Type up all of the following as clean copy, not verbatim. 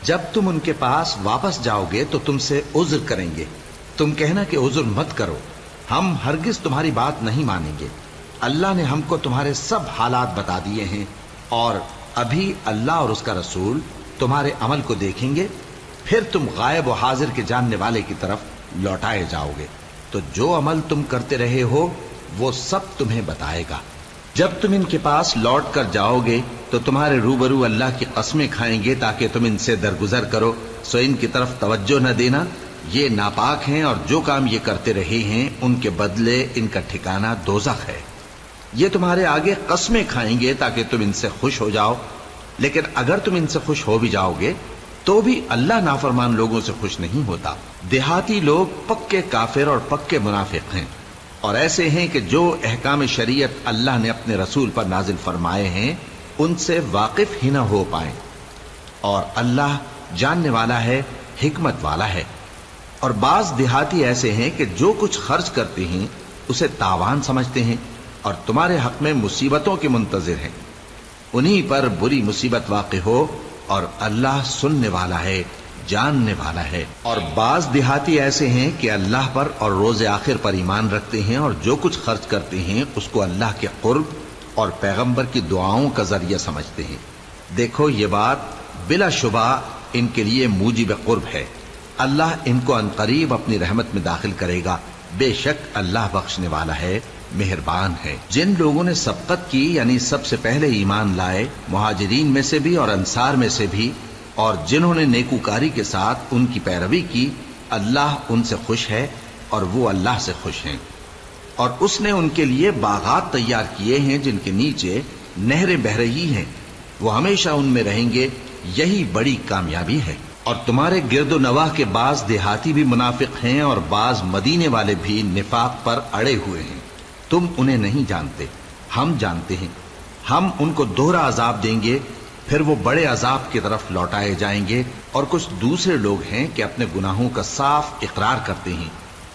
جب تم ان کے پاس واپس جاؤ گے تو تم سے عذر کریں گے، تم کہنا کہ عذر مت کرو، ہم ہرگز تمہاری بات نہیں مانیں گے۔ اللہ نے ہم کو تمہارے سب حالات بتا دیے ہیں، اور ابھی اللہ اور اس کا رسول تمہارے عمل کو دیکھیں گے، پھر تم غائب و حاضر کے جاننے والے کی طرف لوٹائے جاؤ گے، تو جو عمل تم کرتے رہے ہو وہ سب تمہیں بتائے گا۔ جب تم ان کے پاس لوٹ کر جاؤ گے تو تمہارے روبرو اللہ کی قسمیں کھائیں گے تاکہ تم ان سے درگزر کرو، سو ان کی طرف توجہ نہ دینا، یہ ناپاک ہیں، اور جو کام یہ کرتے رہے ہیں ان کے بدلے ان کا ٹھکانہ دوزخ ہے۔ یہ تمہارے آگے قسمیں کھائیں گے تاکہ تم ان سے خوش ہو جاؤ، لیکن اگر تم ان سے خوش ہو بھی جاؤ گے تو بھی اللہ نافرمان لوگوں سے خوش نہیں ہوتا۔ دیہاتی لوگ پکے کافر اور پکے منافق ہیں، اور ایسے ہیں کہ جو احکام شریعت اللہ نے اپنے رسول پر نازل فرمائے ہیں ان سے واقف ہی نہ ہو پائیں، اور اللہ جاننے والا ہے، حکمت والا ہے۔ اور بعض دیہاتی ایسے ہیں کہ جو کچھ خرچ کرتے ہیں اسے تاوان سمجھتے ہیں اور تمہارے حق میں مصیبتوں کے منتظر ہیں، انہی پر بری مصیبت واقع ہو، اور اللہ سننے والا ہے، جاننے والا ہے۔ اور بعض دیہاتی ایسے ہیں کہ اللہ پر اور روز آخر پر ایمان رکھتے ہیں، اور جو کچھ خرچ کرتے ہیں اس کو اللہ کے قرب اور پیغمبر کی دعاؤں کا ذریعہ سمجھتے ہیں۔ دیکھو یہ بات بلا شبہ ان کے لیے موجب قرب ہے، اللہ ان کو عنقریب اپنی رحمت میں داخل کرے گا، بے شک اللہ بخشنے والا ہے، مہربان ہے۔ جن لوگوں نے سبقت کی یعنی سب سے پہلے ایمان لائے، مہاجرین میں سے بھی اور انصار میں سے بھی، اور جنہوں نے نیکوکاری کے ساتھ ان کی پیروی کی، اللہ ان سے خوش ہے اور وہ اللہ سے خوش ہیں۔ اور اس نے ان کے لیے باغات تیار کیے ہیں جن کے نیچے نہریں بہہ رہی ہیں، وہ ہمیشہ ان میں رہیں گے، یہی بڑی کامیابی ہے۔ اور تمہارے گرد و نواح کے بعض دیہاتی بھی منافق ہیں اور بعض مدینے والے بھی نفاق پر اڑے ہوئے ہیں، تم انہیں نہیں جانتے، ہم جانتے ہیں۔ ہم ان کو دوہرا عذاب دیں گے، پھر وہ بڑے عذاب کی طرف لوٹائے جائیں گے۔ اور کچھ دوسرے لوگ ہیں کہ اپنے گناہوں کا صاف اقرار کرتے ہیں،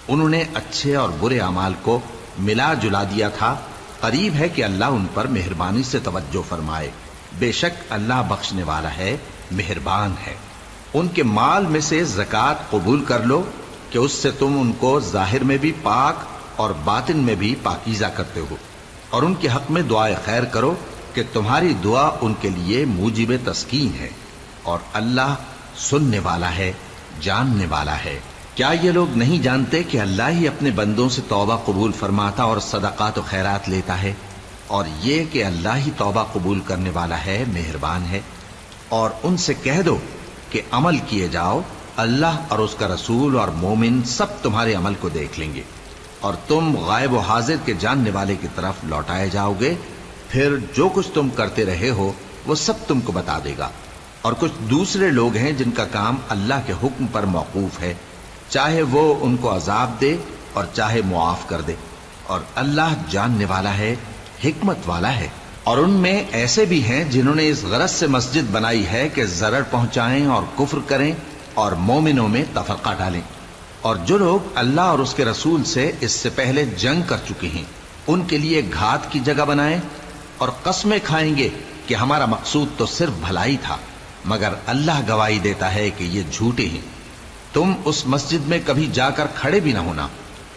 انہوں نے اچھے اور برے اعمال کو ملا جلا دیا تھا، قریب ہے کہ اللہ ان پر مہربانی سے توجہ فرمائے، بے شک اللہ بخشنے والا ہے، مہربان ہے۔ ان کے مال میں سے زکوٰۃ قبول کر لو کہ اس سے تم ان کو ظاہر میں بھی پاک اور باطن میں بھی پاکیزہ کرتے ہو، اور ان کے حق میں دعائے خیر کرو کہ تمہاری دعا ان کے لیے موجب تسکین ہے، اور اللہ سننے والا ہے، جاننے والا ہے۔ کیا یہ لوگ نہیں جانتے کہ اللہ ہی اپنے بندوں سے توبہ قبول فرماتا اور صدقات و خیرات لیتا ہے، اور یہ کہ اللہ ہی توبہ قبول کرنے والا ہے، مہربان ہے۔ اور ان سے کہہ دو کہ عمل کیے جاؤ، اللہ اور اس کا رسول اور مومن سب تمہارے عمل کو دیکھ لیں گے، اور تم غائب و حاضر کے جاننے والے کی طرف لوٹائے جاؤ گے، پھر جو کچھ تم کرتے رہے ہو وہ سب تم کو بتا دے گا۔ اور کچھ دوسرے لوگ ہیں جن کا کام اللہ کے حکم پر موقوف ہے، چاہے وہ ان کو عذاب دے اور چاہے معاف کر دے، اور اللہ جاننے والا ہے، حکمت والا ہے۔ اور ان میں ایسے بھی ہیں جنہوں نے اس غرض سے مسجد بنائی ہے کہ ضرر پہنچائیں اور کفر کریں اور مومنوں میں تفرقہ ڈالیں، اور جو لوگ اللہ اور اس کے رسول سے اس سے پہلے جنگ کر چکے ہیں ان کے لیے گھات کی جگہ بنائیں، اور قسمیں کھائیں گے کہ ہمارا مقصود تو صرف بھلائی تھا، مگر اللہ گواہی دیتا ہے کہ یہ جھوٹے ہیں۔ تم اس مسجد میں کبھی جا کر کھڑے بھی نہ ہونا،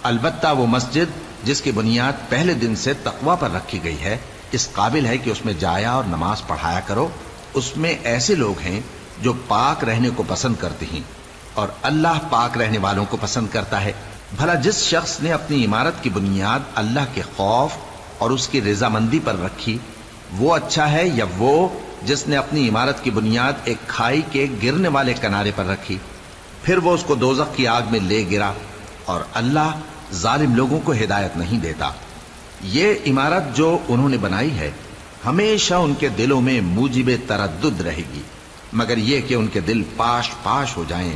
البتہ وہ مسجد جس کی بنیاد پہلے دن سے تقوی پر رکھی گئی ہے اس قابل ہے کہ اس میں جایا اور نماز پڑھایا کرو۔ اس میں ایسے لوگ ہیں جو پاک رہنے کو پسند کرتے ہیں، اور اللہ پاک رہنے والوں کو پسند کرتا ہے۔ بھلا جس شخص نے اپنی عمارت کی بنیاد اللہ کے خوف اور اس کی رضامندی پر رکھی، وہ اچھا ہے یا وہ جس نے اپنی عمارت کی بنیاد ایک کھائی کے گرنے والے کنارے پر رکھی، پھر وہ اس کو دوزخ کی آگ میں لے گرا، اور اللہ ظالم لوگوں کو ہدایت نہیں دیتا۔ یہ عمارت جو انہوں نے بنائی ہے ہمیشہ ان کے دلوں میں موجب تردد رہے گی، مگر یہ کہ ان کے دل پاش پاش ہو جائیں،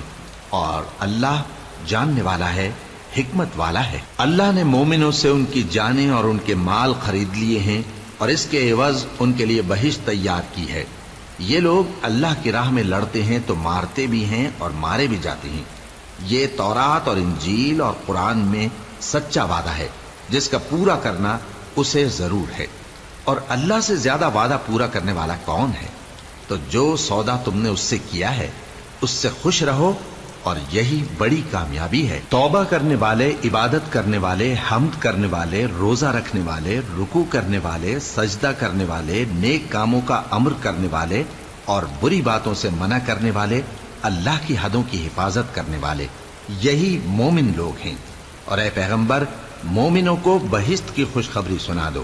اور اللہ جاننے والا ہے، حکمت والا ہے۔ اللہ نے مومنوں سے ان کی جانیں اور ان کے مال خرید لیے ہیں، اور اس کے عوض ان کے لیے بہشت تیار کی ہے۔ یہ لوگ اللہ کی راہ میں لڑتے ہیں تو مارتے بھی ہیں اور مارے بھی جاتے ہیں۔ یہ تورات اور انجیل اور قرآن میں سچا وعدہ ہے جس کا پورا کرنا اسے ضرور ہے، اور اللہ سے زیادہ وعدہ پورا کرنے والا کون ہے؟ تو جو سودا تم نے اس سے کیا ہے اس سے خوش رہو اور یہی بڑی کامیابی ہے۔ توبہ کرنے والے، عبادت کرنے والے، حمد کرنے والے، روزہ رکھنے والے، رکوع کرنے والے، سجدہ کرنے والے، نیک کاموں کا امر کرنے والے اور بری باتوں سے منع کرنے والے، اللہ کی حدوں کی حفاظت کرنے والے، یہی مومن لوگ ہیں۔ اور اے پیغمبر، مومنوں کو بہشت کی خوشخبری سنا دو۔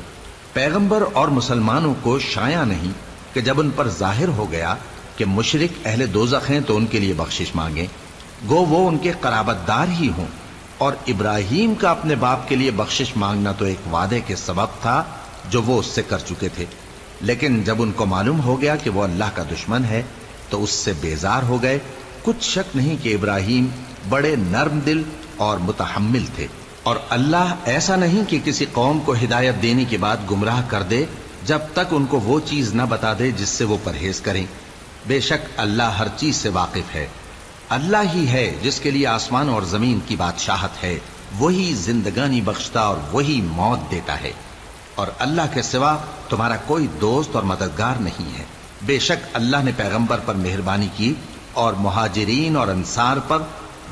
پیغمبر اور مسلمانوں کو شایع نہیں کہ جب ان پر ظاہر ہو گیا کہ مشرک اہل دوزخ ہیں تو ان کے لیے بخشش مانگیں، گو وہ ان کے قرابت دار ہی ہوں۔ اور ابراہیم کا اپنے باپ کے لیے بخشش مانگنا تو ایک وعدے کے سبب تھا جو وہ اس سے کر چکے تھے، لیکن جب ان کو معلوم ہو گیا کہ وہ اللہ کا دشمن ہے تو اس سے بیزار ہو گئے۔ کچھ شک نہیں کہ ابراہیم بڑے نرم دل اور متحمل تھے، اور اللہ ایسا نہیں کہ کسی قوم کو ہدایت دینے کے بعد گمراہ کر دے جب تک ان کو وہ چیز نہ بتا دے جس سے وہ پرہیز کریں۔ بے شک اللہ ہر چیز سے واقف ہے۔ اللہ ہی ہے جس کے لیے آسمان اور زمین کی بادشاہت ہے، وہی زندگانی بخشتا اور وہی موت دیتا ہے، اور اللہ کے سوا تمہارا کوئی دوست اور مددگار نہیں ہے۔ بے شک اللہ نے پیغمبر پر مہربانی کی اور مہاجرین اور انصار پر،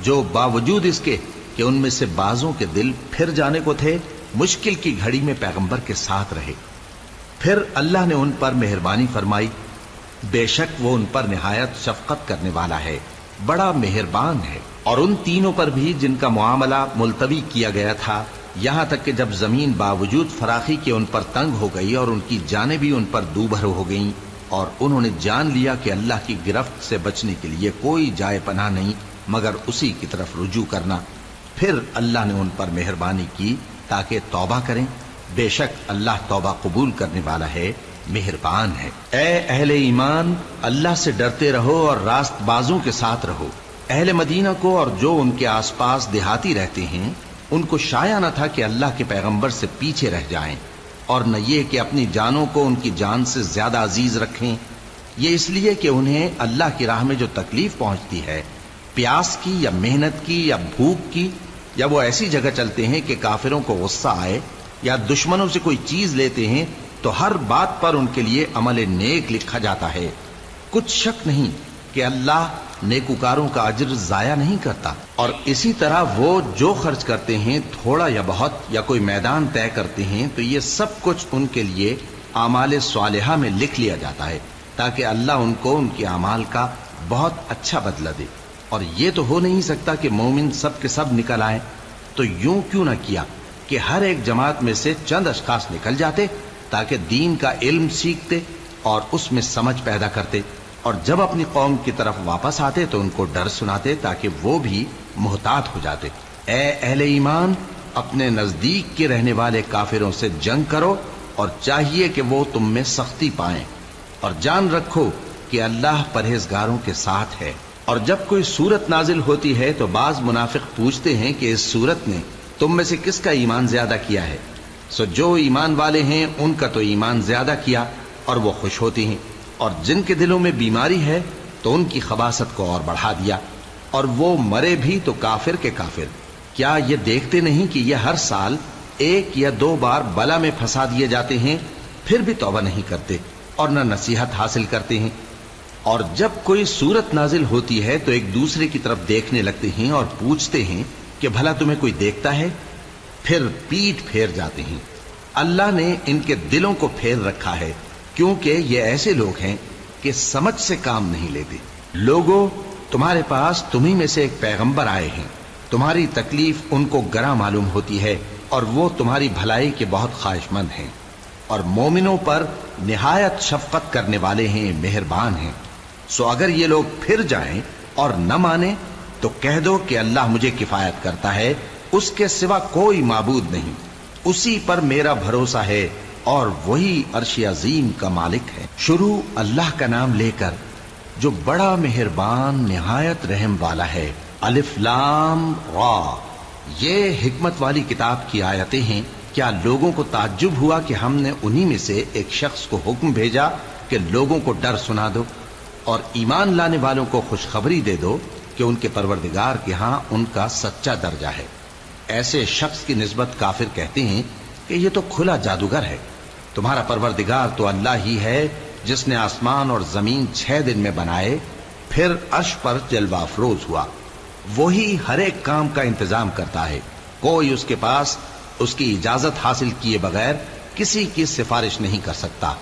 جو باوجود اس کے کہ ان میں سے بعضوں کے دل پھر جانے کو تھے، مشکل کی گھڑی میں پیغمبر کے ساتھ رہے۔ پھر اللہ نے ان پر مہربانی فرمائی، بے شک وہ ان پر نہایت شفقت کرنے والا ہے، بڑا مہربان ہے۔ اور ان تینوں پر بھی جن کا معاملہ ملتوی کیا گیا تھا، یہاں تک کہ جب زمین باوجود فراخی کے ان پر تنگ ہو گئی اور ان کی جانیں بھی ان پر دوبھر ہو گئیں، اور انہوں نے جان لیا کہ اللہ کی گرفت سے بچنے کے لیے کوئی جائے پناہ نہیں مگر اسی کی طرف رجوع کرنا، پھر اللہ نے ان پر مہربانی کی تاکہ توبہ کریں۔ بے شک اللہ توبہ قبول کرنے والا ہے، مہربان ہے۔ اے اہل ایمان، اللہ سے ڈرتے رہو اور راست بازوں کے ساتھ رہو۔ اہل مدینہ کو اور جو ان کے آس پاس دیہاتی رہتے ہیں، ان کو شایع نہ تھا کہ اللہ کے پیغمبر سے پیچھے رہ جائیں، اور نہ یہ کہ اپنی جانوں کو ان کی جان سے زیادہ عزیز رکھیں۔ یہ اس لیے کہ انہیں اللہ کی راہ میں جو تکلیف پہنچتی ہے، پیاس کی یا محنت کی یا بھوک کی، یا وہ ایسی جگہ چلتے ہیں کہ کافروں کو غصہ آئے یا دشمنوں سے کوئی چیز لیتے ہیں، تو ہر بات پر ان کے لیے عمل نیک لکھا جاتا ہے۔ کچھ شک نہیں کہ اللہ نیکوکاروں کا اجر ضائع نہیں کرتا۔ اور اسی طرح وہ جو خرچ کرتے ہیں، تھوڑا یا بہت، یا کوئی میدان طے کرتے ہیں، تو یہ سب کچھ ان کے لیے اعمال صالحہ میں لکھ لیا جاتا ہے، تاکہ اللہ ان کو ان کے اعمال کا بہت اچھا بدلہ دے۔ اور یہ تو ہو نہیں سکتا کہ مومن سب کے سب نکل آئیں، تو یوں کیوں نہ کیا کہ ہر ایک جماعت میں سے چند اشخاص نکل جاتے تاکہ دین کا علم سیکھتے اور اس میں سمجھ پیدا کرتے، اور جب اپنی قوم کی طرف واپس آتے تو ان کو ڈر سناتے تاکہ وہ بھی محتاط ہو جاتے۔ اے اہل ایمان، اپنے نزدیک کے رہنے والے کافروں سے جنگ کرو، اور چاہیے کہ وہ تم میں سختی پائیں، اور جان رکھو کہ اللہ پرہیزگاروں کے ساتھ ہے۔ اور جب کوئی صورت نازل ہوتی ہے تو بعض منافق پوچھتے ہیں کہ اس صورت نے تم میں سے کس کا ایمان زیادہ کیا ہے؟ سو جو ایمان والے ہیں ان کا تو ایمان زیادہ کیا، اور وہ خوش ہوتی ہیں، اور جن کے دلوں میں بیماری ہے تو ان کی خباثت کو اور بڑھا دیا، اور وہ مرے بھی تو کافر کے کافر۔ کیا یہ دیکھتے نہیں کہ یہ ہر سال 1 یا 2 بار بلا میں پھنسا دیے جاتے ہیں، پھر بھی توبہ نہیں کرتے اور نہ نصیحت حاصل کرتے ہیں؟ اور جب کوئی صورت نازل ہوتی ہے تو ایک دوسرے کی طرف دیکھنے لگتے ہیں اور پوچھتے ہیں کہ بھلا تمہیں کوئی دیکھتا ہے؟ پھر پیٹ پھیر جاتے ہیں۔ اللہ نے ان کے دلوں کو پھیر رکھا ہے، کیونکہ یہ ایسے لوگ ہیں کہ سمجھ سے کام نہیں لیتے۔ لوگوں، تمہارے پاس تمہیں میں سے ایک پیغمبر آئے ہیں، تمہاری تکلیف ان کو گراں معلوم ہوتی ہے، اور وہ تمہاری بھلائی کے بہت خواہش مند ہیں، اور مومنوں پر نہایت شفقت کرنے والے ہیں، مہربان ہیں۔ سو اگر یہ لوگ پھر جائیں اور نہ مانیں تو کہہ دو کہ اللہ مجھے کفایت کرتا ہے، اس کے سوا کوئی معبود نہیں، اسی پر میرا بھروسہ ہے، اور وہی عرش عظیم کا مالک ہے۔ شروع اللہ کا نام لے کر جو بڑا مہربان نہایت رحم والا ہے۔ الف لام را، یہ حکمت والی کتاب کی آیتیں ہیں۔ کیا لوگوں کو تعجب ہوا کہ ہم نے انہی میں سے ایک شخص کو حکم بھیجا کہ لوگوں کو ڈر سنا دو اور ایمان لانے والوں کو خوشخبری دے دو کہ ان کے پروردگار کے ہاں ان کا سچا درجہ ہے۔ ایسے شخص کی نسبت کافر کہتے ہیں کہ یہ تو کھلا جادوگر ہے۔ تمہارا پروردگار تو اللہ ہی ہے جس نے آسمان اور زمین 6 دن میں بنائے، پھر عرش پر جلوہ افروز ہوا۔ وہی ہر ایک کام کا انتظام کرتا ہے، کوئی اس کے پاس اس کی اجازت حاصل کیے بغیر کسی کی سفارش نہیں کر سکتا۔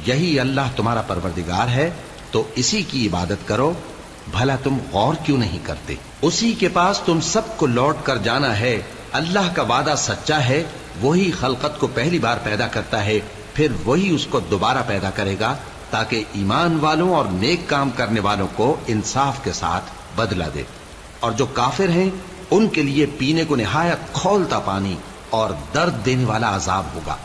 یہی اللہ تمہارا پروردگار ہے، تو اسی کی عبادت کرو، بھلا تم غور کیوں نہیں کرتے؟ اسی کے پاس تم سب کو لوٹ کر جانا ہے۔ اللہ کا وعدہ سچا ہے، وہی خلقت کو پہلی بار پیدا کرتا ہے، پھر وہی اس کو دوبارہ پیدا کرے گا، تاکہ ایمان والوں اور نیک کام کرنے والوں کو انصاف کے ساتھ بدلہ دے۔ اور جو کافر ہیں ان کے لیے پینے کو نہایت کھولتا پانی اور درد دینے والا عذاب ہوگا،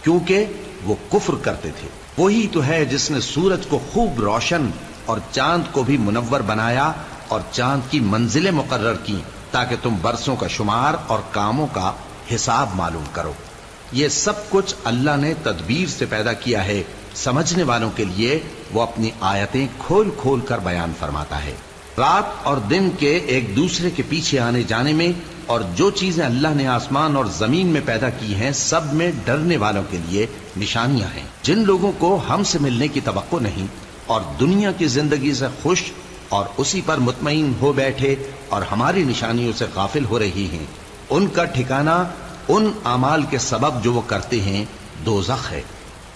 کیونکہ وہ کفر کرتے تھے۔ وہی تو ہے جس نے سورج کو خوب روشن اور چاند کو بھی منور بنایا اور چاند کی منزلیں مقرر کی، تاکہ تم برسوں کا شمار اور کاموں کا حساب معلوم کرو۔ یہ سب کچھ اللہ نے تدبیر سے پیدا کیا ہے، سمجھنے والوں کے لیے وہ اپنی آیتیں کھول کھول کر بیان فرماتا ہے۔ رات اور دن کے ایک دوسرے کے پیچھے آنے جانے میں اور جو چیزیں اللہ نے آسمان اور زمین میں پیدا کی ہیں سب میں ڈرنے والوں کے لیے نشانیاں ہیں۔ جن لوگوں کو ہم سے ملنے کی توقع نہیں اور دنیا کی زندگی سے خوش اور اسی پر مطمئن ہو بیٹھے اور ہماری نشانیوں سے غافل ہو رہی ہیں، ان کا ٹھکانہ ان اعمال کے سبب جو وہ کرتے ہیں دوزخ ہے۔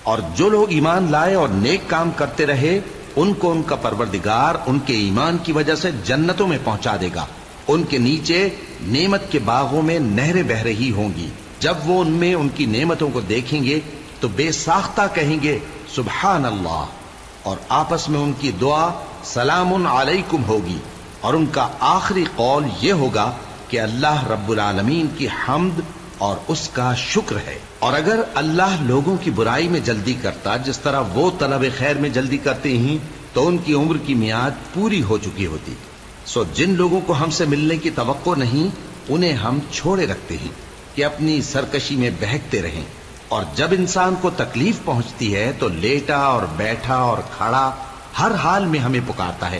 اور جو لوگ ایمان لائے اور نیک کام کرتے رہے ان کو ان کا پروردگار ان کے ایمان کی وجہ سے جنتوں میں پہنچا دے گا، ان کے نیچے نعمت کے باغوں میں نہریں بہ رہی ہوں گی۔ جب وہ ان میں ان کی نعمتوں کو دیکھیں گے تو بے ساختہ کہیں گے سبحان اللہ، اور آپس میں ان کی دعا سلام علیکم ہوگی، اور ان کا آخری قول یہ ہوگا کہ اللہ رب العالمین کی حمد اور اس کا شکر ہے۔ اور اگر اللہ لوگوں کی برائی میں جلدی کرتا جس طرح وہ طلب خیر میں جلدی کرتے ہیں تو ان کی عمر کی میعاد پوری ہو چکی ہوتی۔ سو جن لوگوں کو ہم سے ملنے کی توقع نہیں انہیں ہم چھوڑے رکھتے ہیں کہ اپنی سرکشی میں بہکتے رہیں، اور جب انسان کو تکلیف پہنچتی ہے تو لیٹا اور بیٹھا اور کھڑا ہر حال میں ہمیں پکارتا ہے۔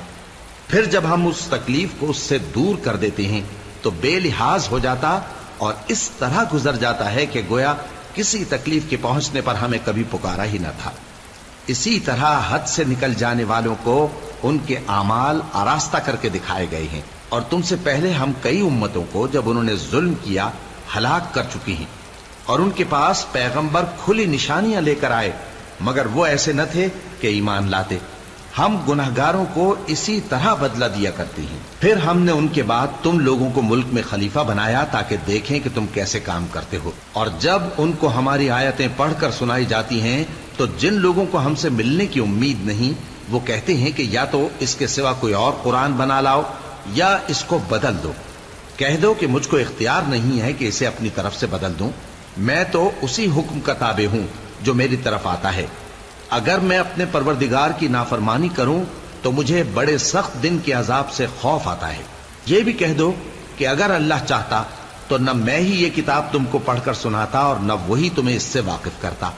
پھر جب ہم اس تکلیف کو اس سے دور کر دیتے ہیں تو بے لحاظ ہو جاتا اور اس طرح گزر جاتا ہے کہ گویا کسی تکلیف کے پہنچنے پر ہمیں کبھی پکارا ہی نہ تھا۔ اسی طرح حد سے نکل جانے والوں کو ان کے اعمال آراستہ کر کے دکھائے گئے ہیں، اور تم سے پہلے ہم کئی امتوں کو جب انہوں نے ظلم کیا ہلاک کر چکی ہیں، اور ان کے پاس پیغمبر کھلی نشانیاں لے کر آئے مگر وہ ایسے نہ تھے کہ ایمان لاتے۔ ہم گناہگاروں کو اسی طرح بدلہ دیا کرتے ہیں۔ پھر ہم نے ان کے بعد تم لوگوں کو ملک میں خلیفہ بنایا تاکہ دیکھیں کہ تم کیسے کام کرتے ہو، اور جب ان کو ہماری آیتیں پڑھ کر سنائی جاتی ہیں تو جن لوگوں کو ہم سے ملنے کی امید نہیں وہ کہتے ہیں کہ یا تو اس کے سوا کوئی اور قرآن بنا لاؤ یا اس کو بدل دو۔ کہہ دو کہ مجھ کو اختیار نہیں ہے کہ اسے اپنی طرف سے بدل دوں، میں تو اسی حکم کا تابع ہوں جو میری طرف آتا ہے۔ اگر میں اپنے پروردگار کی نافرمانی کروں تو مجھے بڑے سخت دن کے عذاب سے خوف آتا ہے۔ یہ بھی کہہ دو کہ اگر اللہ چاہتا تو نہ میں ہی یہ کتاب تم کو پڑھ کر سناتا اور نہ وہی تمہیں اس سے واقف کرتا۔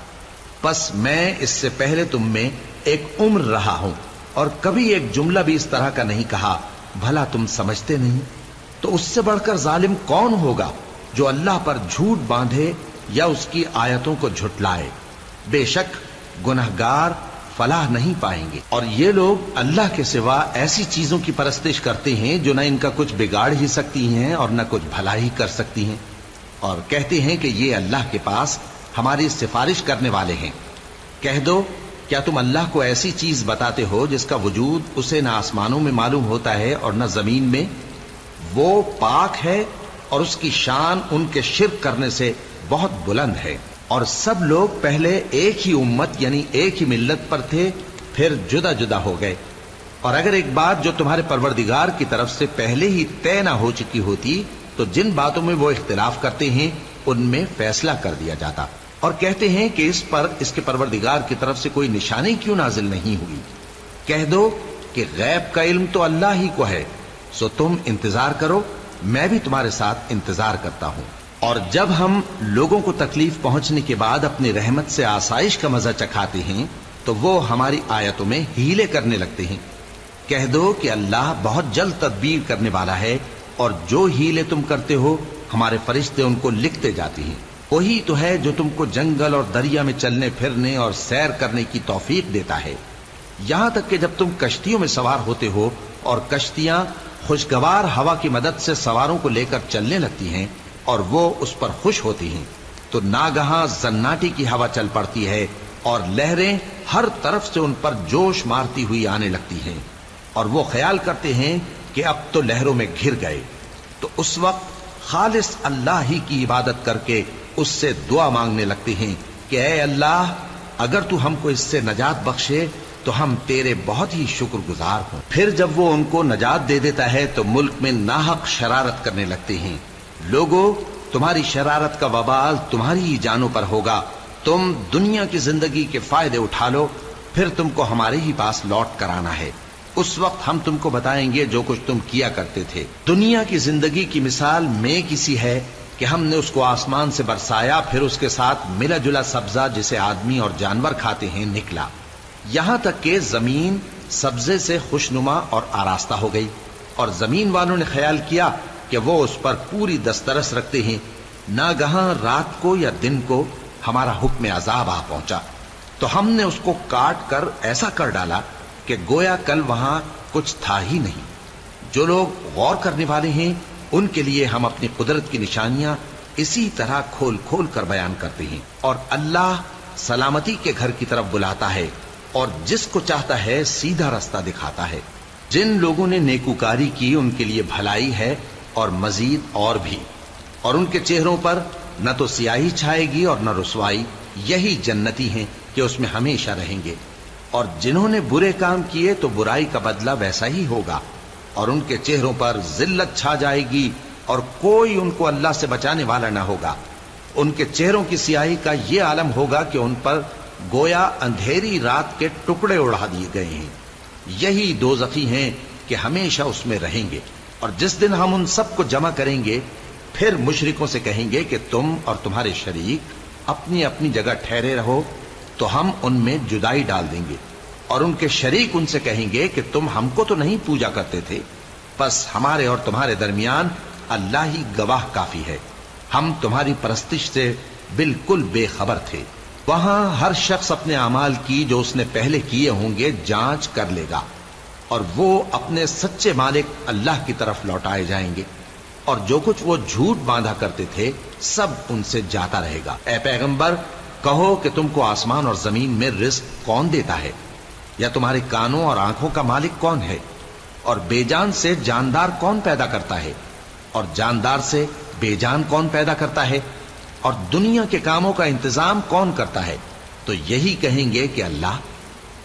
پس میں اس سے پہلے تم میں ایک عمر رہا ہوں اور کبھی ایک جملہ بھی اس طرح کا نہیں کہا، بھلا تم سمجھتے نہیں؟ تو اس سے بڑھ کر ظالم کون ہوگا جو اللہ پر جھوٹ باندھے یا اس کی آیتوں کو جھٹلائے؟ بے شک گناہگار فلاح نہیں پائیں گے۔ اور یہ لوگ اللہ کے سوا ایسی چیزوں کی پرستش کرتے ہیں جو نہ ان کا کچھ بگاڑ ہی سکتی ہیں اور نہ کچھ بھلا ہی کر سکتی ہیں، اور کہتے ہیں کہ یہ اللہ کے پاس ہماری سفارش کرنے والے ہیں۔ کہہ دو کیا تم اللہ کو ایسی چیز بتاتے ہو جس کا وجود اسے نہ آسمانوں میں معلوم ہوتا ہے اور نہ زمین میں؟ وہ پاک ہے اور اس کی شان ان کے شرک کرنے سے بہت بلند ہے۔ اور سب لوگ پہلے ایک ہی امت یعنی ایک ہی ملت پر تھے، پھر جدا جدا ہو گئے۔ اور اگر ایک بات جو تمہارے پروردگار کی طرف سے پہلے ہی طے نہ ہو چکی ہوتی تو جن باتوں میں وہ اختلاف کرتے ہیں ان میں فیصلہ کر دیا جاتا۔ اور کہتے ہیں کہ اس پر اس کے پروردگار کی طرف سے کوئی نشانی کیوں نازل نہیں ہوئی؟ کہہ دو کہ غیب کا علم تو اللہ ہی کو ہے، سو تم انتظار کرو، میں بھی تمہارے ساتھ انتظار کرتا ہوں۔ اور جب ہم لوگوں کو تکلیف پہنچنے کے بعد اپنی رحمت سے آسائش کا مزہ چکھاتے ہیں تو وہ ہماری آیتوں میں ہیلے کرنے لگتے ہیں۔ کہہ دو کہ اللہ بہت جلد تدبیر کرنے والا ہے، اور جو ہیلے تم کرتے ہو ہمارے فرشتے ان کو لکھتے جاتے ہیں۔ وہی تو ہے جو تم کو جنگل اور دریا میں چلنے پھرنے اور سیر کرنے کی توفیق دیتا ہے، یہاں تک کہ جب تم کشتیوں میں سوار ہوتے ہو اور کشتیاں خوشگوار ہوا کی مدد سے سواروں کو لے کر چلنے لگتی ہیں اور وہ اس پر خوش ہوتی ہیں، تو ناگہاں زناٹی کی ہوا چل پڑتی ہے اور لہریں ہر طرف سے ان پر جوش مارتی ہوئی آنے لگتی ہیں، اور وہ خیال کرتے ہیں کہ اب تو لہروں میں گھر گئے۔ تو اس وقت خالص اللہ ہی کی عبادت کر کے اس سے دعا مانگنے لگتے ہیں کہ اے اللہ، اگر تو ہم کو اس سے نجات بخشے تو ہم تیرے بہت ہی شکر گزار ہوں۔ پھر جب وہ ان کو نجات دے دیتا ہے تو ملک میں ناحق شرارت کرنے لگتے ہیں۔ لوگو، تمہاری شرارت کا وبال تمہاری ہی جانوں پر ہوگا، تم دنیا کی زندگی کے فائدے اٹھا لو، پھر تم کو ہمارے ہی پاس لوٹ کر آنا ہے، اس وقت ہم تم کو بتائیں گے جو کچھ تم کیا کرتے تھے۔ دنیا کی زندگی کی مثال میں کسی ہے کہ ہم نے اس کو آسمان سے برسایا، پھر اس کے ساتھ ملا جلا سبزہ جسے آدمی اور جانور کھاتے ہیں نکلا، یہاں تک کہ زمین سبزے سے خوشنما اور آراستہ ہو گئی، اور زمین والوں نے خیال کیا کہ وہ اس پر پوری دسترس رکھتے ہیں۔ ناگہاں رات کو یا دن کو ہمارا حکم عذاب آ پہنچا، تو ہم نے اس کو کاٹ کر ایسا کر ڈالا کہ گویا کل وہاں کچھ تھا ہی نہیں۔ جو لوگ غور کرنے والے ہیں ان کے لیے ہم اپنی قدرت کی نشانیاں اسی طرح کھول کھول کر بیان کرتے ہیں، اور اللہ سلامتی کے گھر کی طرف بلاتا ہے اور جس کو چاہتا ہے سیدھا رستہ دکھاتا ہے۔ جن لوگوں نے نیکوکاری کی ان کے لیے بھلائی ہے اور مزید اور بھی، اور ان کے چہروں پر نہ تو سیاہی چھائے گی اور نہ رسوائی، یہی جنتی ہیں کہ اس میں ہمیشہ رہیں گے۔ اور جنہوں نے برے کام کیے تو برائی کا بدلہ ویسا ہی ہوگا، اور ان کے چہروں پر ذلت چھا جائے گی اور کوئی ان کو اللہ سے بچانے والا نہ ہوگا۔ ان کے چہروں کی سیاہی کا یہ عالم ہوگا کہ ان پر گویا اندھیری رات کے ٹکڑے اڑا دیے گئے ہیں۔ یہی دوزخی ہیں کہ ہمیشہ اس میں رہیں گے۔ اور جس دن ہم ان سب کو جمع کریں گے، پھر مشرکوں سے کہیں گے کہ تم اور تمہارے شریک اپنی اپنی جگہ ٹھہرے رہو، تو ہم ان میں جدائی ڈال دیں گے، اور ان کے شریک ان سے کہیں گے کہ تم ہم کو تو نہیں پوجا کرتے تھے، بس ہمارے اور تمہارے درمیان اللہ ہی گواہ کافی ہے، ہم تمہاری پرستش سے بالکل بے خبر تھے۔ وہاں ہر شخص اپنے اعمال کی جو اس نے پہلے کیے ہوں گے جانچ کر لے گا، اور وہ اپنے سچے مالک اللہ کی طرف لوٹائے جائیں گے، اور جو کچھ وہ جھوٹ باندھا کرتے تھے سب ان سے جاتا رہے گا۔ اے پیغمبر، کہو کہ تم کو آسمان اور زمین میں رزق کون دیتا ہے، یا تمہارے کانوں اور آنکھوں کا مالک کون ہے، اور بے جان سے جاندار کون پیدا کرتا ہے، اور جاندار سے بے جان کون پیدا کرتا ہے، اور دنیا کے کاموں کا انتظام کون کرتا ہے؟ تو یہی کہیں گے کہ اللہ۔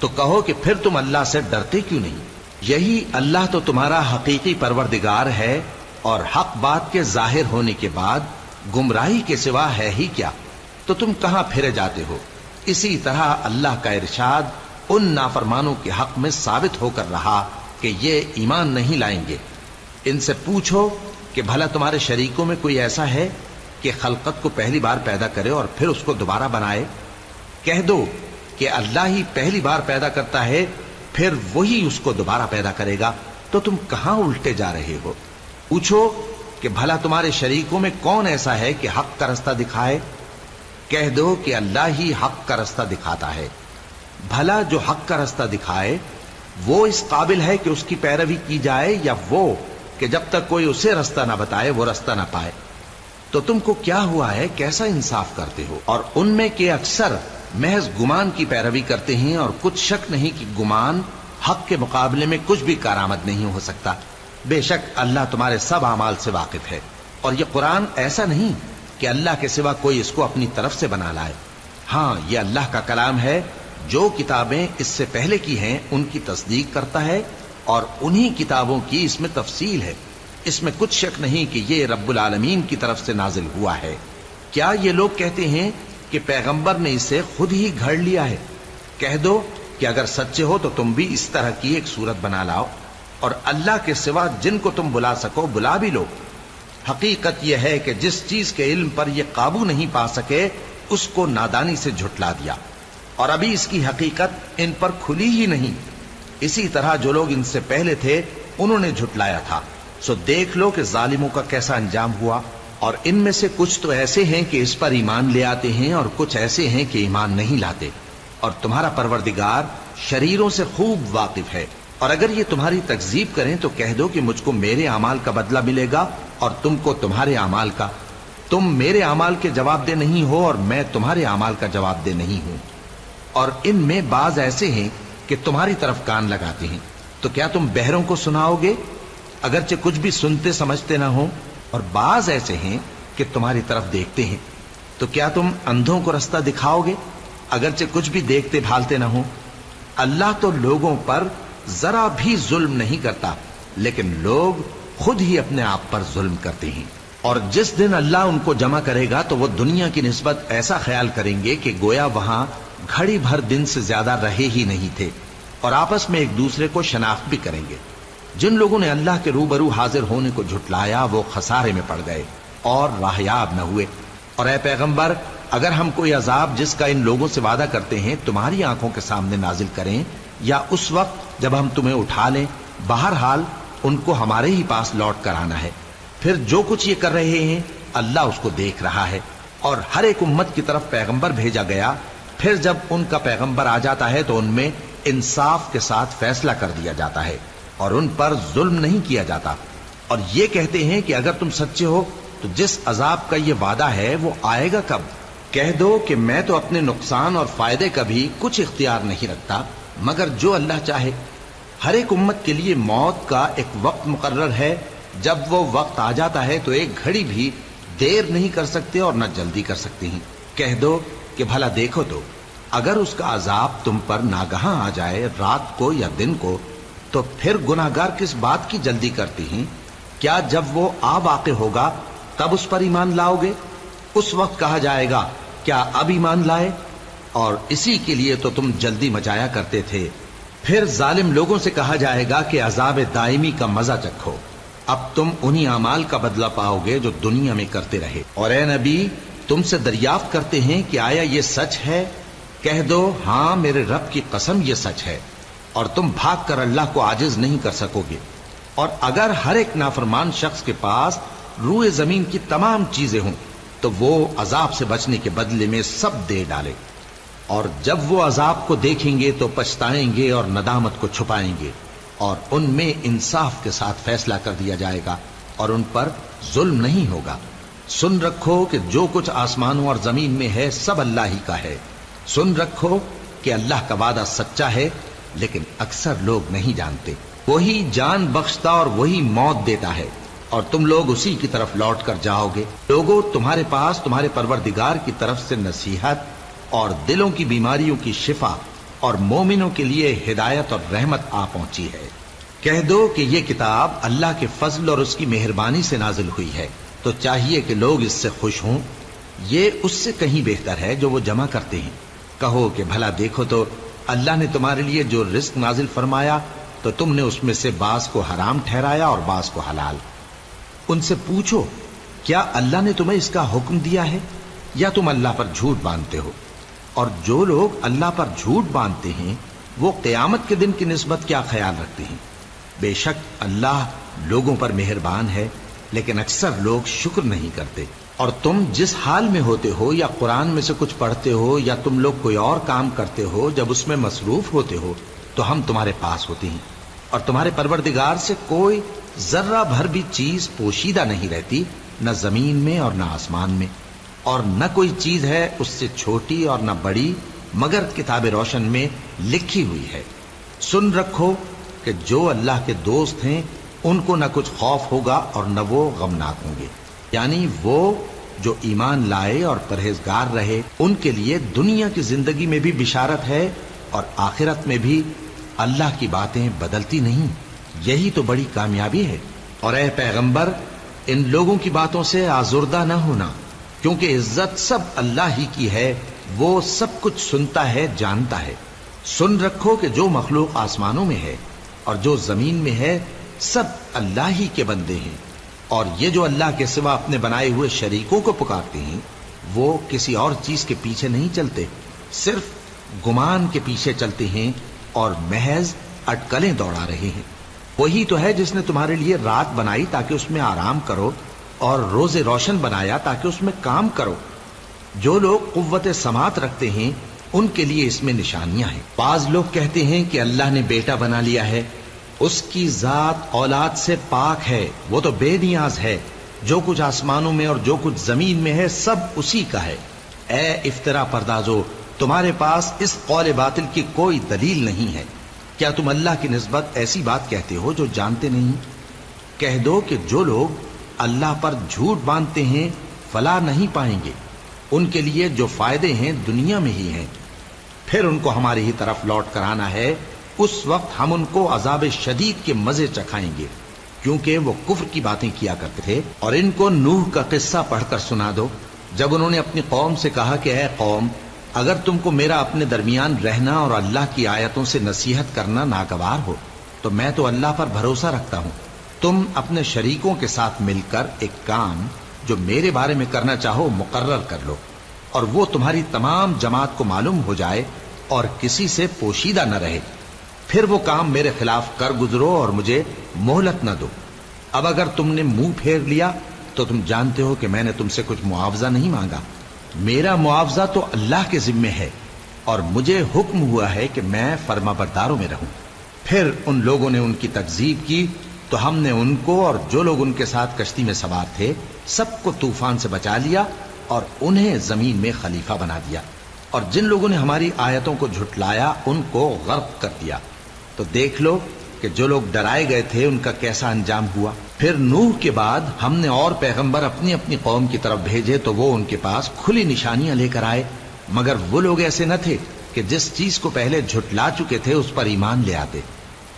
تو کہو کہ پھر تم اللہ سے ڈرتے کیوں نہیں؟ یہی اللہ تو تمہارا حقیقی پروردگار ہے، اور حق بات کے ظاہر ہونے کے بعد گمراہی کے سوا ہے ہی کیا؟ تو تم کہاں پھرے جاتے ہو؟ اسی طرح اللہ کا ارشاد ان نافرمانوں کے حق میں ثابت ہو کر رہا کہ یہ ایمان نہیں لائیں گے۔ ان سے پوچھو کہ بھلا تمہارے شریکوں میں کوئی ایسا ہے کہ خلقت کو پہلی بار پیدا کرے اور پھر اس کو دوبارہ بنائے؟ کہہ دو کہ اللہ ہی پہلی بار پیدا کرتا ہے، پھر وہی اس کو دوبارہ پیدا کرے گا، تو تم کہاں الٹے جا رہے ہو؟ پوچھو کہ بھلا تمہارے شریکوں میں کون ایسا ہے کہ حق کا رستہ دکھائے؟ کہہ دو کہ اللہ ہی حق کا رستہ دکھاتا ہے۔ بھلا جو حق کا رستہ دکھائے وہ اس قابل ہے کہ اس کی پیروی کی جائے، یا وہ کہ جب تک کوئی اسے رستہ نہ بتائے وہ رستہ نہ پائے؟ تو تم کو کیا ہوا ہے، کیسا انصاف کرتے ہو؟ اور ان میں کے اکثر محض گمان کی پیروی کرتے ہیں، اور کچھ شک نہیں کہ گمان حق کے مقابلے میں کچھ بھی کارآمد نہیں ہو سکتا۔ بے شک اللہ تمہارے سب اعمال سے واقف ہے، اور یہ قرآن ایسا نہیں کہ اللہ کے سوا کوئی اس کو اپنی طرف سے بنا لائے۔ ہاں، یہ اللہ کا کلام ہے، جو کتابیں اس سے پہلے کی ہیں ان کی تصدیق کرتا ہے، اور انہی کتابوں کی اس میں تفصیل ہے۔ اس میں کچھ شک نہیں کہ یہ رب العالمین کی طرف سے نازل ہوا ہے۔ کیا یہ لوگ کہتے ہیں کہ پیغمبر نے اسے خود ہی گھڑ لیا ہے؟ کہہ دو کہ اگر سچے ہو تو تم بھی اس طرح کی ایک صورت بنا لاؤ، اور اللہ کے سوا جن کو تم بلا سکو بلا بھی لو۔ حقیقت یہ ہے کہ جس چیز کے علم پر یہ قابو نہیں پا سکے اس کو نادانی سے جھٹلا دیا، اور ابھی اس کی حقیقت ان پر کھلی ہی نہیں۔ اسی طرح جو لوگ ان سے پہلے تھے انہوں نے جھٹلایا تھا، سو دیکھ لو کہ ظالموں کا کیسا انجام ہوا۔ اور ان میں سے کچھ تو ایسے ہیں کہ اس پر ایمان لے آتے ہیں، اور کچھ ایسے ہیں کہ ایمان نہیں لاتے، اور تمہارا پروردگار شریروں سے خوب واقف ہے۔ اور اگر یہ تمہاری تکذیب کریں تو کہہ دو کہ مجھ کو میرے اعمال کا بدلہ ملے گا اور تم کو تمہارے اعمال کا. تم میرے اعمال کے جواب دہ نہیں ہو اور میں تمہارے اعمال کا جواب دہ نہیں ہوں. اور ان میں بعض ایسے ہیں کہ تمہاری طرف کان لگاتے ہیں. تو کیا تم بہروں کو سناؤ گے اگرچہ کچھ بھی سنتے سمجھتے نہ ہو؟ اور بعض ایسے ہیں کہ تمہاری طرف دیکھتے ہیں. تو کیا تم اندھوں کو رستہ دکھاؤ گے اگرچہ کچھ بھی دیکھتے بھالتے نہ ہو؟ اللہ تو لوگوں پر ذرا بھی ظلم نہیں کرتا، لیکن لوگ خود ہی اپنے آپ پر ظلم کرتے ہیں. اور جس دن اللہ ان کو جمع کرے گا تو وہ دنیا کی نسبت ایسا خیال کریں گے کہ گویا وہاں گھڑی بھر دن سے زیادہ رہے ہی نہیں تھے، اور آپس میں ایک دوسرے کو شناخت بھی کریں گے. جن لوگوں نے اللہ کے روبرو حاضر ہونے کو جھٹلایا وہ خسارے میں پڑ گئے اور راہیاب نہ ہوئے. اور اے پیغمبر، اگر ہم کوئی عذاب جس کا ان لوگوں سے وعدہ کرتے ہیں تمہاری آنکھوں کے سامنے نازل کریں یا اس وقت جب ہم تمہیں اٹھا لیں، بہرحال ان کو ہمارے ہی پاس لوٹ کر آنا ہے. پھر جو کچھ یہ کر رہے ہیں اللہ اس کو دیکھ رہا ہے. اور ہر ایک امت کی طرف پیغمبر بھیجا گیا، پھر جب ان کا پیغمبر آ جاتا ہے تو ان میں انصاف کے ساتھ فیصلہ کر دیا جاتا ہے اور ان پر ظلم نہیں کیا جاتا. اور یہ کہتے ہیں کہ اگر تم سچے ہو تو جس عذاب کا یہ وعدہ ہے وہ آئے گا کب؟ کہہ دو کہ میں تو اپنے نقصان اور فائدے کا بھی کچھ اختیار نہیں رکھتا مگر جو اللہ چاہے. ہر ایک امت کے لیے موت کا ایک وقت مقرر ہے. جب وہ وقت آ جاتا ہے تو ایک گھڑی بھی دیر نہیں کر سکتے اور نہ جلدی کر سکتے ہیں. کہہ دو کہ بھلا دیکھو تو اگر اس کا عذاب تم پر ناگہاں آ جائے رات کو یا دن کو تو پھر گناہگار کس بات کی جلدی کرتے ہیں؟ کیا جب وہ آ واقع ہوگا تب اس پر ایمان لاؤ گے؟ اس وقت کہا جائے گا کیا اب ایمان لائے؟ اور اسی کے لیے تو تم جلدی مچایا کرتے تھے. پھر ظالم لوگوں سے کہا جائے گا کہ عذاب دائمی کا مزہ چکھو، اب تم انہی اعمال کا بدلہ پاؤ گے جو دنیا میں کرتے رہے. اور اے نبی، تم سے دریافت کرتے ہیں کہ آیا یہ سچ ہے؟ کہہ دو ہاں میرے رب کی قسم یہ سچ ہے. اور تم بھاگ کر اللہ کو عاجز نہیں کر سکو گے. اور اگر ہر ایک نافرمان شخص کے پاس روئے زمین کی تمام چیزیں ہوں تو وہ عذاب سے بچنے کے بدلے میں سب دے ڈالے. اور جب وہ عذاب کو دیکھیں گے تو پچھتائیں گے اور ندامت کو چھپائیں گے. اور ان میں انصاف کے ساتھ فیصلہ کر دیا جائے گا اور ان پر ظلم نہیں ہوگا. سن رکھو کہ جو کچھ آسمانوں اور زمین میں ہے سب اللہ ہی کا ہے. سن رکھو کہ اللہ کا وعدہ سچا ہے لیکن اکثر لوگ نہیں جانتے. وہی جان بخشتا اور وہی موت دیتا ہے اور تم لوگ اسی کی طرف لوٹ کر جاؤ گے. لوگوں، تمہارے پاس تمہارے پروردگار کی طرف سے نصیحت اور دلوں کی بیماریوں کی شفا اور مومنوں کے لیے ہدایت اور رحمت آ پہنچی ہے. کہہ دو کہ یہ کتاب اللہ کے فضل اور اس کی مہربانی سے نازل ہوئی ہے تو چاہیے کہ لوگ اس سے خوش ہوں. یہ اس سے کہیں بہتر ہے جو وہ جمع کرتے ہیں. کہو کہ بھلا دیکھو تو اللہ نے تمہارے لیے جو رزق نازل فرمایا تو تم نے اس میں سے بعض کو حرام ٹھہرایا اور بعض کو حلال. ان سے پوچھو کیا اللہ نے تمہیں اس کا حکم دیا ہے یا تم اللہ پر جھوٹ باندھتے ہو؟ اور جو لوگ اللہ پر جھوٹ باندھتے ہیں وہ قیامت کے دن کی نسبت کیا خیال رکھتے ہیں؟ بے شک اللہ لوگوں پر مہربان ہے لیکن اکثر لوگ شکر نہیں کرتے. اور تم جس حال میں ہوتے ہو یا قرآن میں سے کچھ پڑھتے ہو یا تم لوگ کوئی اور کام کرتے ہو جب اس میں مصروف ہوتے ہو تو ہم تمہارے پاس ہوتے ہیں. اور تمہارے پروردگار سے کوئی ذرہ بھر بھی چیز پوشیدہ نہیں رہتی، نہ زمین میں اور نہ آسمان میں. اور نہ کوئی چیز ہے اس سے چھوٹی اور نہ بڑی مگر کتاب روشن میں لکھی ہوئی ہے. سن رکھو کہ جو اللہ کے دوست ہیں ان کو نہ کچھ خوف ہوگا اور نہ وہ غمناک ہوں گے. یعنی وہ جو ایمان لائے اور پرہیزگار رہے ان کے لیے دنیا کی زندگی میں بھی بشارت ہے اور آخرت میں بھی. اللہ کی باتیں بدلتی نہیں، یہی تو بڑی کامیابی ہے. اور اے پیغمبر، ان لوگوں کی باتوں سے آزردہ نہ ہونا کیونکہ عزت سب اللہ ہی کی ہے، وہ سب کچھ سنتا ہے، جانتا ہے. سن رکھو کہ جو مخلوق آسمانوں میں ہے اور جو زمین میں ہے سب اللہ ہی کے بندے ہیں. اور یہ جو اللہ کے سوا اپنے بنائے ہوئے شریکوں کو پکارتے ہیں وہ کسی اور چیز کے پیچھے نہیں چلتے، صرف گمان کے پیچھے چلتے ہیں اور محض اٹکلیں دوڑا رہے ہیں. وہی تو ہے جس نے تمہارے لیے رات بنائی تاکہ اس میں آرام کرو اور روز روشن بنایا تاکہ اس میں کام کرو. جو لوگ قوت سماعت رکھتے ہیں ان کے لیے اس میں نشانیاں ہیں. بعض لوگ کہتے ہیں کہ اللہ نے بیٹا بنا لیا ہے اس کی ذات اولاد سے پاک ہے، وہ تو بے نیاز ہے، جو کچھ آسمانوں میں اور جو کچھ زمین میں ہے سب اسی کا ہے۔ اے افترا پردازو، تمہارے پاس اس قول باطل کی کوئی دلیل نہیں ہے۔ کیا تم اللہ کی نسبت ایسی بات کہتے ہو جو جانتے نہیں؟ کہہ دو کہ جو لوگ اللہ پر جھوٹ باندھتے ہیں فلاح نہیں پائیں گے، ان کے لیے جو فائدے ہیں دنیا میں ہی ہیں، پھر ان کو ہماری ہی طرف لوٹ کر آنا ہے، اس وقت ہم ان کو عذاب شدید کے مزے چکھائیں گے، کیونکہ وہ کفر کی باتیں کیا کرتے تھے۔ اور ان کو نوح کا قصہ پڑھ کر سنا دو، جب انہوں نے اپنی قوم سے کہا کہ اے قوم، اگر تم کو میرا اپنے درمیان رہنا اور اللہ کی آیتوں سے نصیحت کرنا ناگوار ہو تو میں تو اللہ پر بھروسہ رکھتا ہوں، تم اپنے شریکوں کے ساتھ مل کر ایک کام جو میرے بارے میں کرنا چاہو مقرر کر لو، اور وہ تمہاری تمام جماعت کو معلوم ہو جائے اور کسی سے پوشیدہ نہ رہے، پھر وہ کام میرے خلاف کر گزرو اور مجھے مہلت نہ دو۔ اب اگر تم نے منہ پھیر لیا تو تم جانتے ہو کہ میں نے تم سے کچھ معاوضہ نہیں مانگا، میرا معاوضہ تو اللہ کے ذمے ہے، اور مجھے حکم ہوا ہے کہ میں فرما برداروں میں رہوں۔ پھر ان لوگوں نے ان کی تکذیب کی تو ہم نے ان کو اور جو لوگ ان کے ساتھ کشتی میں سوار تھے سب کو طوفان سے بچا لیا اور انہیں زمین میں خلیفہ بنا دیا، اور جن لوگوں نے ہماری آیتوں کو جھٹلایا ان کو غرق کر دیا۔ تو دیکھ لو کہ جو لوگ ڈرائے گئے تھے ان کا کیسا انجام ہوا۔ پھر نوح کے بعد ہم نے اور پیغمبر اپنی اپنی قوم کی طرف بھیجے تو وہ ان کے پاس کھلی نشانیاں لے کر آئے، مگر وہ لوگ ایسے نہ تھے کہ جس چیز کو پہلے جھٹلا چکے تھے اس پر ایمان لے آتے۔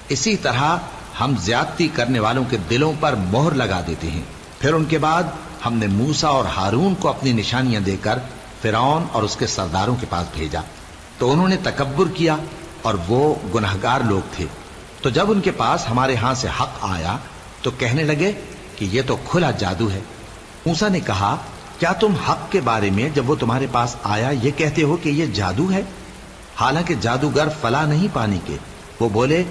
اسی طرح ہم زیادتی کرنے والوں کے دلوں پر مہر لگا دیتے ہیں۔ پھر ان کے بعد ہم نے موسیٰ اور ہارون کو اپنی نشانیاں دے کر فرعون اور اس کے سرداروں کے پاس بھیجا، تو انہوں نے تکبر کیا اور وہ گناہگار لوگ تھے۔ تو جب ان کے پاس ہمارے ہاں سے حق آیا تو کہنے لگے کہ یہ تو کھلا جادو ہے۔ موسیٰ نے کہا، کیا تم حق کے بارے میں جب وہ تمہارے پاس آیا یہ کہتے ہو کہ یہ جادو ہے؟ حالانکہ جادوگر فلاح نہیں پانے کے۔ وہ بولے،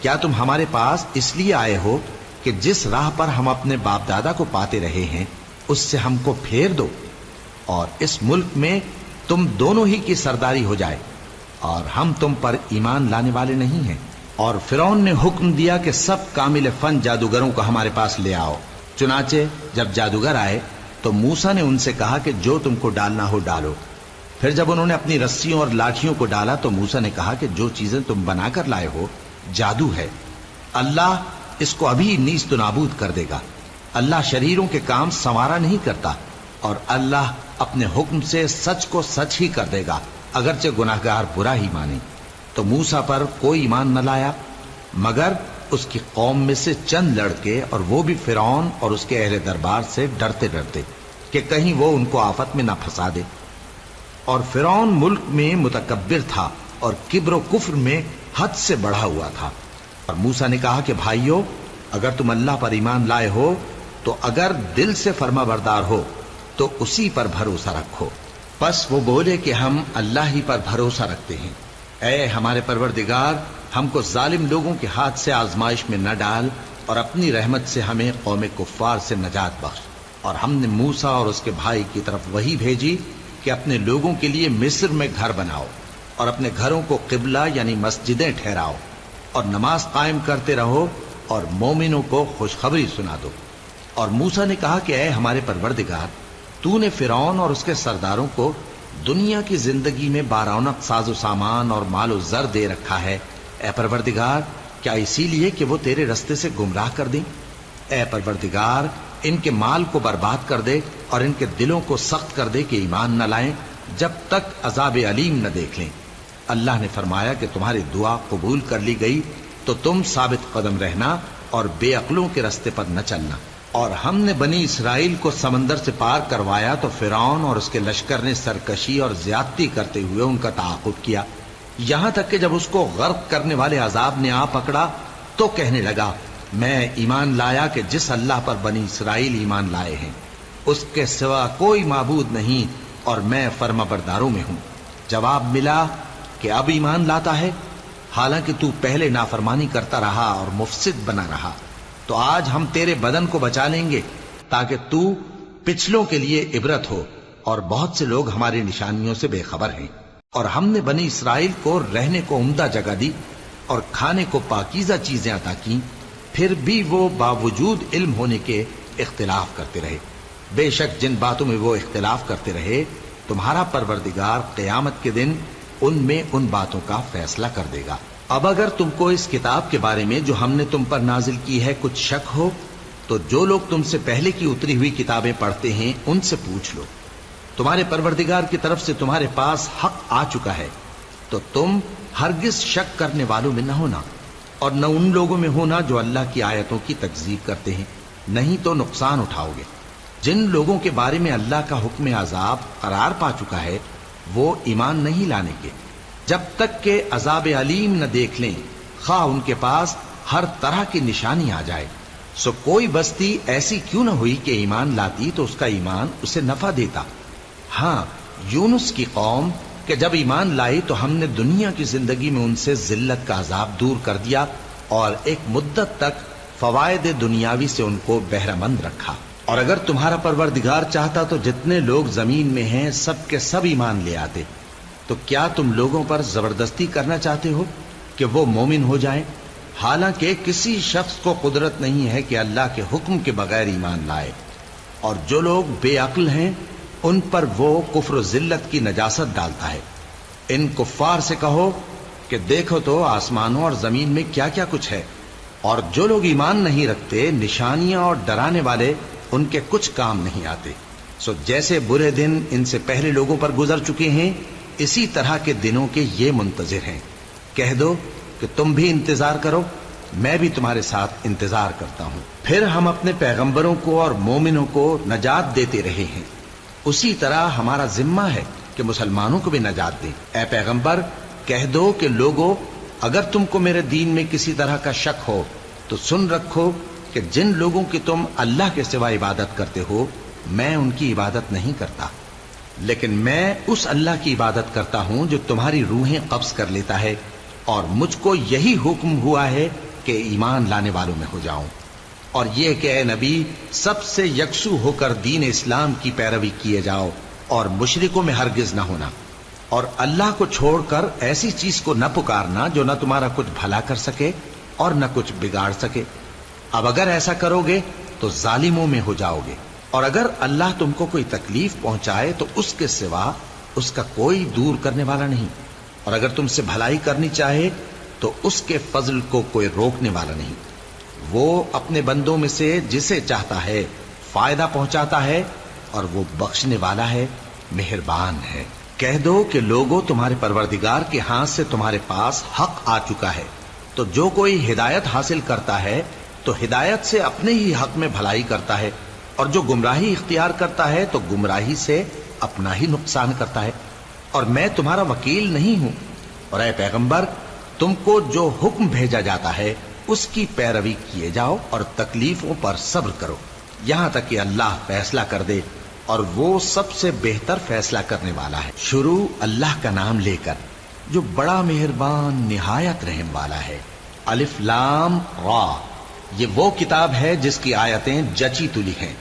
کیا تم ہمارے پاس اس لیے آئے ہو کہ جس راہ پر ہم اپنے باپ دادا کو پاتے رہے ہیں اس سے ہم کو پھیر دو، اور اس ملک میں تم دونوں ہی کی سرداری ہو جائے، اور ہم تم پر ایمان لانے والے نہیں ہیں۔ اور فرعون نے حکم دیا کہ سب کامل فن جادوگروں کو ہمارے پاس لے آؤ۔ چنانچہ جب جادوگر آئے تو موسیٰ نے ان سے کہا کہ جو تم کو ڈالنا ہو ڈالو۔ پھر جب انہوں نے اپنی رسیوں اور لاٹھیوں کو ڈالا تو موسیٰ نے کہا کہ جو چیزیں تم بنا کر لائے ہو جادو ہے، اللہ اس کو ابھی نیست و نابود کر دے گا۔ اللہ شریروں کے کام سنوارا نہیں کرتا، اور اللہ اپنے حکم سے سچ کو سچ ہی کر دے گا، اگرچہ گناہگار برا ہی مانے۔ تو موسیٰ پر کوئی ایمان نہ لایا مگر اس کی قوم میں سے چند لڑکے، اور وہ بھی فرعون اور اس کے اہل دربار سے ڈرتے ڈرتے کہ کہیں وہ ان کو آفت میں نہ پھنسا دے۔ اور فرعون ملک میں متکبر تھا اور کبر و کفر میں حد سے بڑھا ہوا تھا۔ اور موسیٰ نے کہا کہ بھائیو، اگر تم اللہ پر ایمان لائے ہو تو اگر دل سے فرما بردار ہو تو اسی پر بھروسہ رکھو۔ پس وہ بولے کہ ہم اللہ ہی پر بھروسہ رکھتے ہیں۔ اے ہمارے پروردگار، ہم کو ظالم لوگوں کے ہاتھ سے آزمائش میں نہ ڈال، اور اپنی رحمت سے ہمیں قوم کفار سے نجات بخش۔ اور ہم نے موسیٰ اور اس کے بھائی کی طرف وحی بھیجی کہ اپنے لوگوں کے لیے مصر میں گھر بناؤ، اور اپنے گھروں کو قبلہ یعنی مسجدیں ٹھہراؤ، اور نماز قائم کرتے رہو، اور مومنوں کو خوشخبری سنا دو۔ اور موسیٰ نے کہا کہ اے ہمارے پروردگار، تو نے فرعون اور اس کے سرداروں کو دنیا کی زندگی میں بارونق ساز و سامان اور مال و زر دے رکھا ہے، اے پروردگار کیا اسی لیے کہ وہ تیرے رستے سے گمراہ کر دیں؟ اے پروردگار ان کے مال کو برباد کر دے اور ان کے دلوں کو سخت کر دے کہ ایمان نہ لائیں جب تک عذاب علیم نہ دیکھ لیں۔ اللہ نے فرمایا کہ تمہاری دعا قبول کر لی گئی تو تم ثابت قدم رہنا اور بے عقلوں کے رستے پر نہ چلنا۔ اور ہم نے بنی اسرائیل کو سمندر سے پار کروایا تو فرعون اور اس کے لشکر نے سرکشی اور زیادتی کرتے ہوئے ان کا تعاقب کیا، یہاں تک کہ جب اس کو غرق کرنے والے عذاب نے آ پکڑا تو کہنے لگا، میں ایمان لایا کہ جس اللہ پر بنی اسرائیل ایمان لائے ہیں اس کے سوا کوئی معبود نہیں، اور میں فرما برداروں میں ہوں۔ جواب ملا کہ اب ایمان لاتا ہے، حالانکہ تو پہلے نافرمانی کرتا رہا اور مفسد بنا رہا، تو آج ہم تیرے بدن کو بچا لیں گے تاکہ تو پچھلوں کے لیے عبرت ہو، اور بہت سے لوگ ہماری نشانیوں سے بے خبر ہیں۔ اور ہم نے بنی اسرائیل کو رہنے کو عمدہ جگہ دی، اور کھانے کو پاکیزہ چیزیں عطا کی، پھر بھی وہ باوجود علم ہونے کے اختلاف کرتے رہے۔ بے شک جن باتوں میں وہ اختلاف کرتے رہے تمہارا پروردگار قیامت کے دن ان میں ان باتوں کا فیصلہ کر دے گا۔ اب اگر تم کو اس کتاب کے بارے میں جو ہم نے تم پر نازل کی ہے کچھ شک ہو تو جو لوگ تم سے پہلے کی اتری ہوئی کتابیں پڑھتے ہیں ان سے پوچھ لو۔ تمہارے پروردگار کی طرف سے تمہارے پاس حق آ چکا ہے تو تم ہرگز شک کرنے والوں میں نہ ہونا، اور نہ ان لوگوں میں ہونا جو اللہ کی آیتوں کی تکذیب کرتے ہیں، نہیں تو نقصان اٹھاؤ گے۔ جن لوگوں کے بارے میں اللہ کا حکم عذاب قرار پا چکا ہے وہ ایمان نہیں لانے کے جب تک کہ عذاب علیم نہ دیکھ لیں، خواہ ان کے پاس ہر طرح کی نشانی آ جائے۔ سو کوئی بستی ایسی کیوں نہ ہوئی کہ ایمان لاتی تو اس کا ایمان اسے نفع دیتا۔ ہاں، یونس کی قوم کہ جب ایمان لائی تو ہم نے دنیا کی زندگی میں ان سے ذلت کا عذاب دور کر دیا اور ایک مدت تک فوائد دنیاوی سے ان کو بہرہ مند رکھا۔ اور اگر تمہارا پروردگار چاہتا تو جتنے لوگ زمین میں ہیں سب کے سب ایمان لے آتے، تو کیا تم لوگوں پر زبردستی کرنا چاہتے ہو کہ وہ مومن ہو جائیں؟ حالانکہ کسی شخص کو قدرت نہیں ہے کہ اللہ کے حکم کے بغیر ایمان لائے، اور جو لوگ بے عقل ہیں ان پر وہ کفر و ذلت کی نجاست ڈالتا ہے۔ ان کفار سے کہو کہ دیکھو تو آسمانوں اور زمین میں کیا کیا کچھ ہے، اور جو لوگ ایمان نہیں رکھتے نشانیاں اور ڈرانے والے ان کے کچھ کام نہیں آتے۔ سو جیسے برے دن ان سے پہلے لوگوں پر گزر چکے ہیں اسی طرح کے دنوں کے یہ منتظر ہیں۔ کہہ دو کہ تم بھی انتظار کرو، میں بھی تمہارے ساتھ انتظار کرتا ہوں۔ پھر ہم اپنے پیغمبروں کو اور مومنوں کو نجات دیتے رہے ہیں، اسی طرح ہمارا ذمہ ہے کہ مسلمانوں کو بھی نجات دیں۔ اے پیغمبر کہہ دو کہ لوگو اگر تم کو میرے دین میں کسی طرح کا شک ہو تو سن رکھو کہ جن لوگوں کی تم اللہ کے سوا عبادت کرتے ہو میں ان کی عبادت نہیں کرتا، لیکن میں اس اللہ کی عبادت کرتا ہوں جو تمہاری روحیں قبض کر لیتا ہے، اور مجھ کو یہی حکم ہوا ہے کہ ایمان لانے والوں میں ہو جاؤں، اور یہ کہ اے نبی سب سے یکسو ہو کر دین اسلام کی پیروی کیے جاؤ اور مشرکوں میں ہرگز نہ ہونا، اور اللہ کو چھوڑ کر ایسی چیز کو نہ پکارنا جو نہ تمہارا کچھ بھلا کر سکے اور نہ کچھ بگاڑ سکے۔ اب اگر ایسا کرو گے تو ظالموں میں ہو جاؤ گے، اور اگر اللہ تم کو کوئی تکلیف پہنچائے تو اس کے سوا اس کا کوئی دور کرنے والا نہیں، اور اگر تم سے بھلائی کرنی چاہے تو اس کے فضل کو کوئی روکنے والا نہیں۔ وہ اپنے بندوں میں سے جسے چاہتا ہے فائدہ پہنچاتا ہے، اور وہ بخشنے والا ہے، مہربان ہے۔ کہہ دو کہ لوگوں تمہارے پروردگار کے ہاتھ سے تمہارے پاس حق آ چکا ہے، تو جو کوئی ہدایت حاصل کرتا ہے تو ہدایت سے اپنے ہی حق میں بھلائی کرتا ہے، اور جو گمراہی اختیار کرتا ہے تو گمراہی سے اپنا ہی نقصان کرتا ہے، اور میں تمہارا وکیل نہیں ہوں۔ اور اے پیغمبر تم کو جو حکم بھیجا جاتا ہے اس کی پیروی کیے جاؤ اور تکلیفوں پر صبر کرو یہاں تک کہ اللہ فیصلہ کر دے، اور وہ سب سے بہتر فیصلہ کرنے والا ہے۔ شروع اللہ کا نام لے کر جو بڑا مہربان نہایت رحم والا ہے۔ الف لام را، یہ وہ کتاب ہے جس کی آیتیں جچی تلی ہیں۔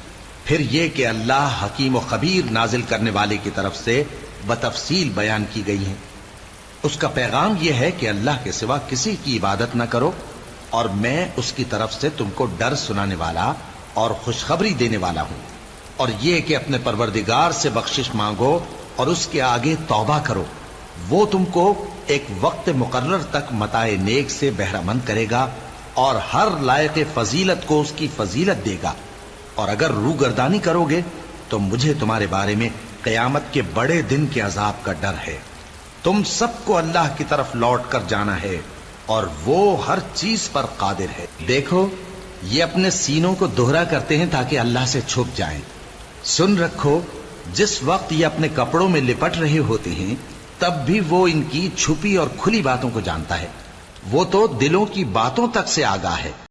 پھر یہ کہ اللہ حکیم و خبیر نازل کرنے والے کی طرف سے بتفصیل بیان کی گئی ہیں۔ اس کا پیغام یہ ہے کہ اللہ کے سوا کسی کی عبادت نہ کرو، اور میں اس کی طرف سے تم کو ڈر سنانے والا اور خوشخبری دینے والا ہوں، اور یہ کہ اپنے پروردگار سے بخشش مانگو اور اس کے آگے توبہ کرو، وہ تم کو ایک وقت مقرر تک متاع نیک سے بہرہ مند کرے گا، اور ہر لائق فضیلت کو اس کی فضیلت دے گا۔ اور اگر روگردانی کرو گے تو مجھے تمہارے بارے میں قیامت کے بڑے دن کے عذاب کا ڈر ہے۔ تم سب کو اللہ کی طرف لوٹ کر جانا ہے، اور وہ ہر چیز پر قادر ہے۔ دیکھو یہ اپنے سینوں کو دوہرا کرتے ہیں تاکہ اللہ سے چھپ جائیں۔ سن رکھو جس وقت یہ اپنے کپڑوں میں لپٹ رہے ہوتے ہیں تب بھی وہ ان کی چھپی اور کھلی باتوں کو جانتا ہے، وہ تو دلوں کی باتوں تک سے آگاہ ہے۔